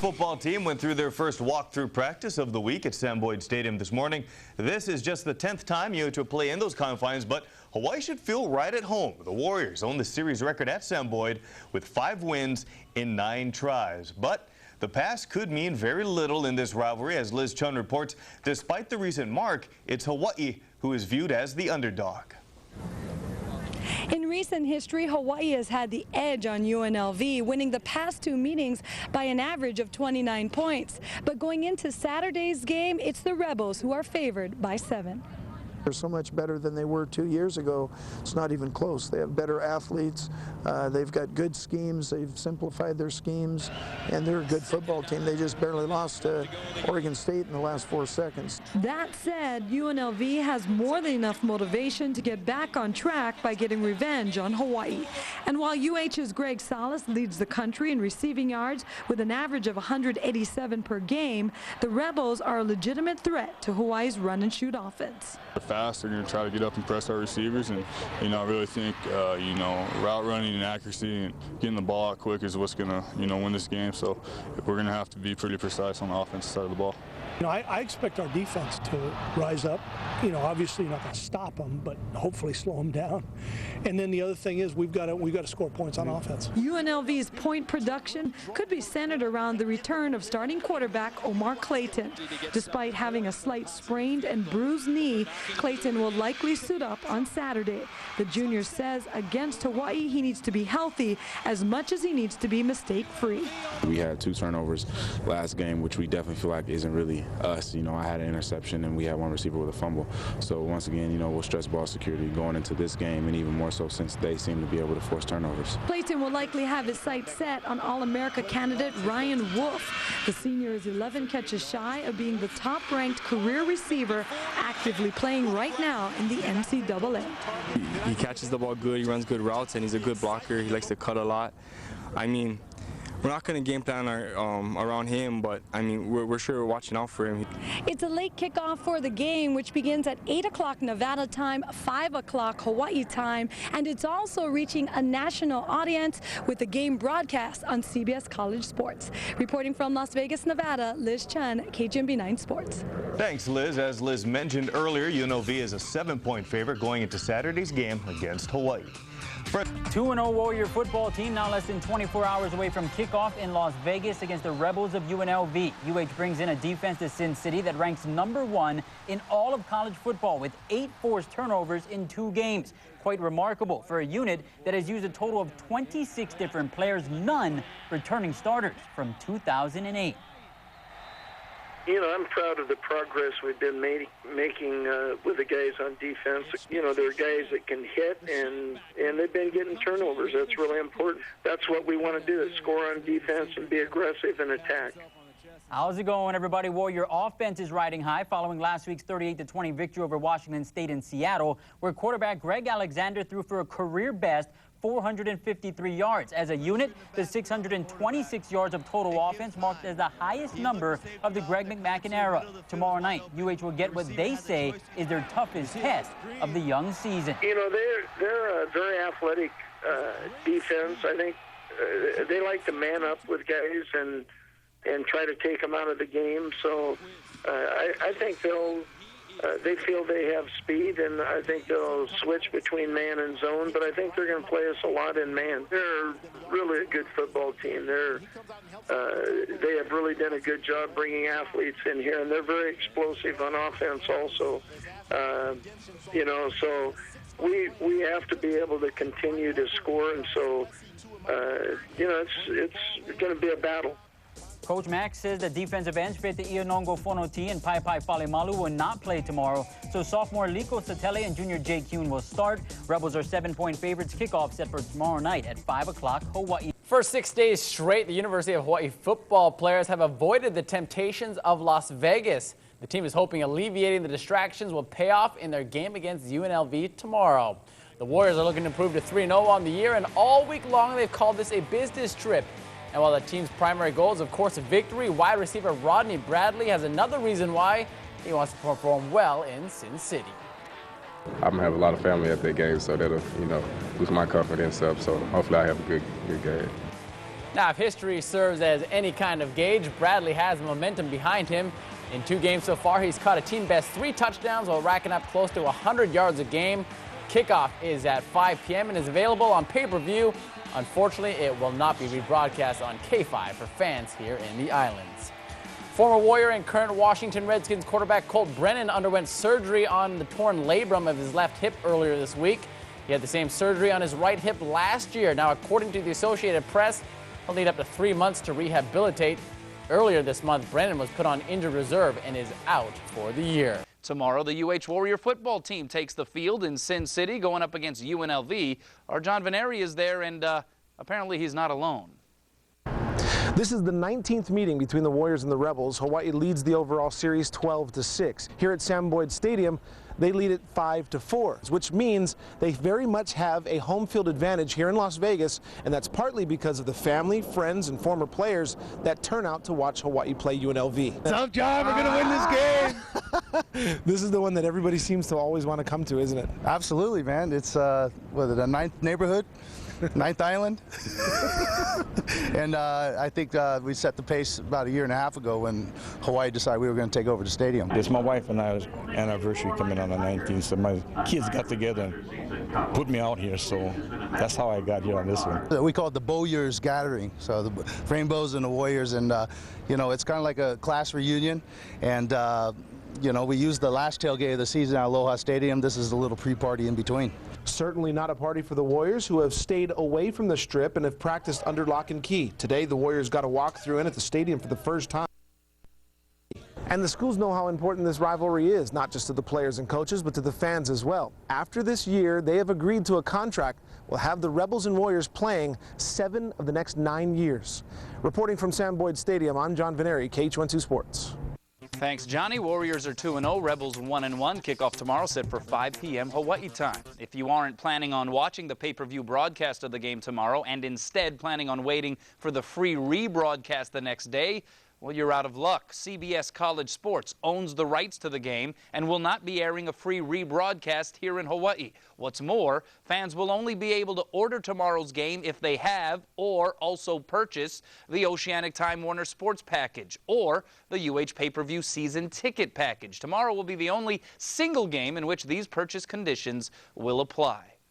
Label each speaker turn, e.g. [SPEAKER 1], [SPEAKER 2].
[SPEAKER 1] Football team went through their first walkthrough practice of the week at Sam Boyd Stadium this morning. This is just the 10th time UH will play in those confines, but Hawaii should feel right at home. The Warriors own the series record at Sam Boyd with 5 wins in 9 tries. But the past could mean very little in this rivalry, as Liz Chun reports. Despite the recent mark, it's Hawaii who is viewed as the underdog.
[SPEAKER 2] In recent history, Hawaii has had the edge on UNLV, winning the past 2 meetings by an average of 29 points. But going into Saturday's game, it's the Rebels who are favored by 7.
[SPEAKER 3] They're so much better than they were 2 years ago. It's not even close. They have better athletes. They've got good schemes. They've simplified their schemes, and they're a good football team. They just barely lost to Oregon State in the last 4 seconds.
[SPEAKER 2] That said, UNLV has more than enough motivation to get back on track by getting revenge on Hawaii. And while UH's Greg Salas leads the country in receiving yards with an average of 187 per game, the Rebels are a legitimate threat to Hawaii's run-and-shoot offense.
[SPEAKER 4] They're fast. They're going to try to get up and press our receivers, and I really think route running and accuracy and getting the ball out quick is what's going to win this game. So we're going to have to be pretty precise on the offensive side of the ball.
[SPEAKER 5] I expect our defense to rise up. Obviously you're not going to stop them, but hopefully slow them down. And then the other thing is we've got to score points on offense.
[SPEAKER 2] UNLV's point production could be centered around the return of starting quarterback Omar Clayton. Despite having a slight sprained and bruised knee, Clayton will likely suit up on Saturday. The junior says against Hawaii he needs to be healthy as much as he needs to be mistake-free.
[SPEAKER 6] We had 2 turnovers last game, which we definitely feel like isn't really us. I had an interception and we had 1 receiver with a fumble. So once again, we'll stress ball security going into this game, and even more so since they seem to be able to force turnovers.
[SPEAKER 2] Clayton will likely have his sights set on All-America candidate Ryan Wolf. The senior is 11 catches shy of being the top-ranked career receiver actively playing right now in the NCAA.
[SPEAKER 7] He catches the ball good, he runs good routes, and he's a good blocker. He likes to cut a lot. We're not going to game plan around him, but we're sure watching out for him.
[SPEAKER 2] It's a late kickoff for the game, which begins at 8 o'clock Nevada time, 5 o'clock Hawaii time, and it's also reaching a national audience with the game broadcast on CBS College Sports. Reporting from Las Vegas, Nevada, Liz Chun, KGMB 9 Sports.
[SPEAKER 1] Thanks, Liz. As Liz mentioned earlier, UNLV is a 7-point favorite going into Saturday's game against Hawaii.
[SPEAKER 8] 2-0 Warrior football team now less than 24 hours away from kickoff in Las Vegas against the Rebels of UNLV. UH brings in a defense to Sin City that ranks #1 in all of college football with 8 forced turnovers in 2 games. Quite remarkable for a unit that has used a total of 26 different players, none returning starters from 2008.
[SPEAKER 9] I'm proud of the progress we've been making with the guys on defense. There are guys that can hit, and they've been getting turnovers. That's really important. That's what we want to do, is score on defense and be aggressive and attack.
[SPEAKER 8] How's it going, everybody? Warrior offense is riding high following last week's 38-20 victory over Washington State in Seattle, where quarterback Greg Alexander threw for a career-best 453 yards. As a unit, the 626 yards of total offense marked as the highest number of the Greg McMackin era. Tomorrow night, UH will get what they say is their toughest test of the young season.
[SPEAKER 9] They're a very athletic defense. I think they like to man up with guys and try to take them out of the game. So I think they feel they have speed, and I think they'll switch between man and zone, but I think they're going to play us a lot in man. They're really a good football team. They have really done a good job bringing athletes in here, and they're very explosive on offense also. So we have to be able to continue to score, and so, it's going to be a battle.
[SPEAKER 8] Coach Max says the defensive ends Fete Ionongo Fonoti and Pai Falimalu will not play tomorrow, so sophomore Liko Satele and junior Jake Kuhn will start. Rebels are 7-point favorites. Kickoff set for tomorrow night at 5 o'clock Hawaii.
[SPEAKER 10] For 6 days straight, the University of Hawaii football players have avoided the temptations of Las Vegas. The team is hoping alleviating the distractions will pay off in their game against UNLV tomorrow. The Warriors are looking to improve to 3-0 on the year, and all week long they've called this a business trip. And while the team's primary goal is, of course, a victory, wide receiver Rodney Bradley has another reason why he wants to perform well in Sin City.
[SPEAKER 6] I'm gonna have a lot of family at that game, so that'll, boost my confidence up. So hopefully I have a good game.
[SPEAKER 10] Now, if history serves as any kind of gauge, Bradley has momentum behind him. In 2 games so far, he's caught a team-best 3 touchdowns while racking up close to 100 yards a game. Kickoff is at 5 p.m. and is available on pay-per-view. Unfortunately, it will not be rebroadcast on K5 for fans here in the islands. Former Warrior and current Washington Redskins quarterback Colt Brennan underwent surgery on the torn labrum of his left hip earlier this week. He had the same surgery on his right hip last year. Now, according to the Associated Press, he'll need up to 3 months to rehabilitate. Earlier this month, Brennan was put on injured reserve and is out for the year.
[SPEAKER 11] Tomorrow, the UH Warrior football team takes the field in Sin City, going up against UNLV. Our John Veneri is there, and apparently he's not alone.
[SPEAKER 12] This is the 19th meeting between the Warriors and the Rebels. Hawaii leads the overall series 12-6. Here at Sam Boyd Stadium, they lead it 5-4, which means they very much have a home field advantage here in Las Vegas, and that's partly because of the family, friends, and former players that turn out to watch Hawaii play UNLV.
[SPEAKER 13] What's up, John? We're going to win this game.
[SPEAKER 12] This is the one that everybody seems to always want to come to, isn't it?
[SPEAKER 13] Absolutely, man. It's the 9th neighborhood, 9th island. And I think we set the pace about a year and a half ago when Hawaii decided we were going to take over the stadium.
[SPEAKER 14] It's my wife and I's anniversary coming on the 19th, so my kids got together and put me out here, so that's how I got here on this one.
[SPEAKER 13] We call it the Bowyers Gathering, so the Rainbows and the Warriors, and you know, it's kind of like a class reunion, and you know, we used the last tailgate of the season at Aloha Stadium. This is a little pre-party in between.
[SPEAKER 12] Certainly not a party for the Warriors, who have stayed away from the Strip and have practiced under lock and key. Today, the Warriors got a walk-through in at the stadium for the first time. And the schools know how important this rivalry is, not just to the players and coaches, but to the fans as well. After this year, they have agreed to a contract will have the Rebels and Warriors playing 7 of the next 9 years. Reporting from Sam Boyd Stadium, I'm John Veneri, KH12 Sports.
[SPEAKER 11] Thanks, Johnny. Warriors are 2-0, Rebels 1-1. Kickoff tomorrow set for 5 p.m. Hawaii time. If you aren't planning on watching the pay-per-view broadcast of the game tomorrow and instead planning on waiting for the free rebroadcast the next day, well, you're out of luck. CBS College Sports owns the rights to the game and will not be airing a free rebroadcast here in Hawaii. What's more, fans will only be able to order tomorrow's game if they have or also purchase the Oceanic Time Warner Sports Package or the UH Pay-Per-View Season Ticket Package. Tomorrow will be the only single game in which these purchase conditions will apply.